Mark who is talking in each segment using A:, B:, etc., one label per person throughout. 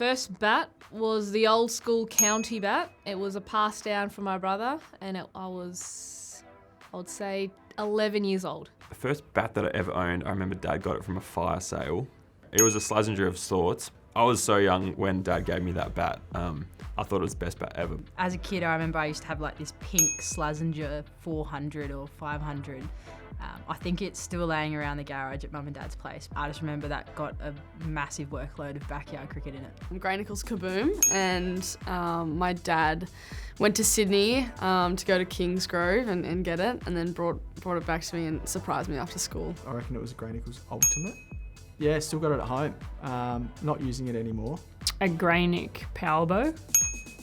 A: First bat was the old school county bat. It was a pass down from my brother, and I would say 11 years old.
B: The first bat that I ever owned, I remember Dad got it from a fire sale. It was a Slazenger of sorts. I was so young when Dad gave me that bat. I thought it was the best bat ever.
C: As a kid, I remember I used to have like this pink Slazenger 400 or 500. I think it's still laying around the garage at Mum and Dad's place. I just remember that got a massive workload of backyard cricket in it.
D: Grey Nichols Kaboom, and my dad went to Sydney to go to Kingsgrove and get it, and then brought it back to me and surprised me after school.
E: I reckon it was a Grey Nichols Ultimate. Yeah, still got it at home. Not using it anymore.
F: A Grey Nick Power Bow,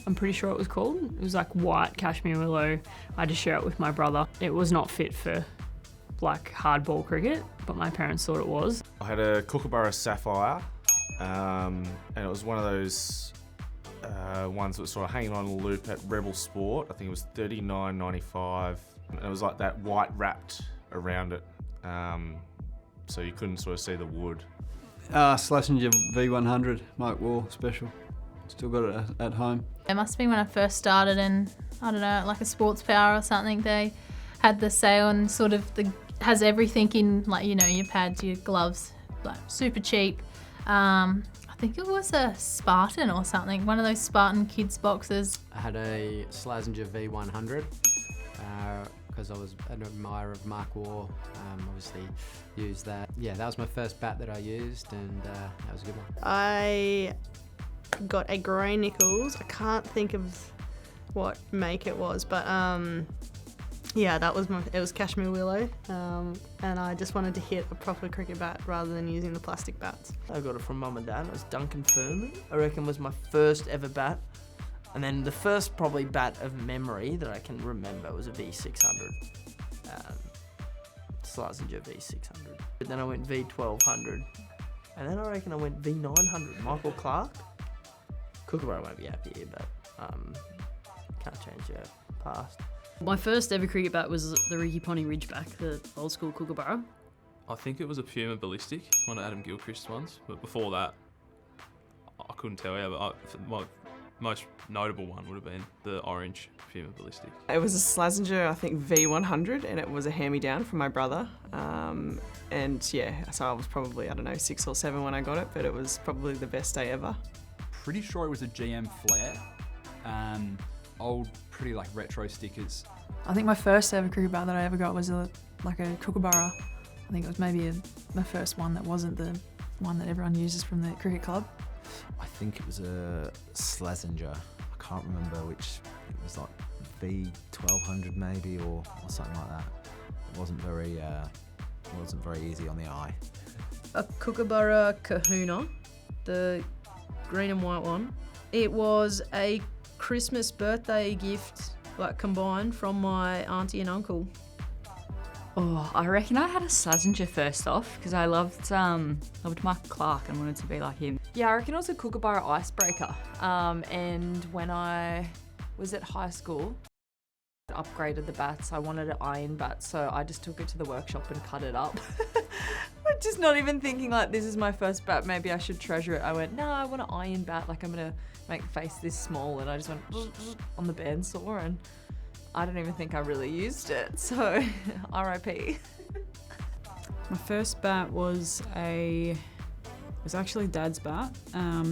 F: I'm pretty sure it was called. It was like white cashmere willow. I had to share it with my brother. It was not fit for like hardball cricket, but my parents thought it was.
G: I had a Kookaburra Sapphire, and it was one of those ones that was sort of hanging on a loop at Rebel Sport. I think it was $39.95, and it was like that white wrapped around it, so you couldn't sort of see the wood.
H: Slazenger V100, Mike Wall special. Still got it at home.
I: It must have been when I first started in, I don't know, like a Sports Power or something. They had the sale and sort of has everything in, like, you know, your pads, your gloves, like super cheap. I think it was a Spartan or something, one of those Spartan kids boxes.
J: I had a Slazenger V100 because I was an admirer of Mark Waugh. Obviously used that. Yeah, that was my first bat that I used, and that was a good one.
D: I got a Grey Nichols. I can't think of what make it was, but yeah, it was cashmere willow, and I just wanted to hit a proper cricket bat rather than using the plastic bats.
K: I got it from Mum and Dad. It was Duncan Fearnley. I reckon was my first ever bat. And then the first probably bat of memory that I can remember was a V600. Slazenger V600. But then I went V1200. And then I reckon I went V900. Michael Clark. Kookaburra won't be happy here, but can't change your past.
L: My first ever cricket bat was the Ricky Ponty Ridgeback, the old school Kookaburra.
M: I think it was a Puma Ballistic, one of Adam Gilchrist's ones. But before that, I couldn't tell you, but my most notable one would have been the orange Puma Ballistic.
N: It was a Slazenger, I think V100, and it was a hand-me-down from my brother. And yeah, so I was probably, I don't know, 6 or 7 when I got it, but it was probably the best day ever.
O: Pretty sure it was a GM Flare. Old, pretty like retro stickers.
P: I think my first ever cricket bat that I ever got was like a Kookaburra. I think it was maybe my first one that wasn't the one that everyone uses from the cricket club.
Q: I think it was a Slazenger. I can't remember which. It was like V1200 maybe, or something like that. It wasn't very easy on the eye.
C: A Kookaburra Kahuna, the green and white one. It was a Christmas birthday gift, like combined, from my auntie and uncle.
R: Oh, I reckon I had a Slazenger first off because I loved Mark Clark and wanted to be like him. Yeah, I reckon it was a Kookaburra Icebreaker. And when I was at high school, I upgraded the bats. I wanted an iron bat, so I just took it to the workshop and cut it up. Just not even thinking like, this is my first bat, maybe I should treasure it. I went, no, I want an iron bat, like I'm gonna make the face this small, and I just went on the bandsaw, and I don't even think I really used it, so RIP.
F: My first bat was actually Dad's bat.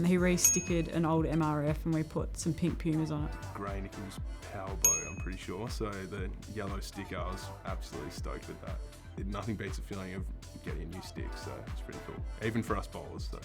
F: He re-stickered an old MRF and we put some pink Pumas on it.
S: Grey Nichols Power Bow, I'm pretty sure, so the yellow sticker, I was absolutely stoked with that. Nothing beats the feeling of getting a new stick, so it's pretty cool, even for us bowlers. So.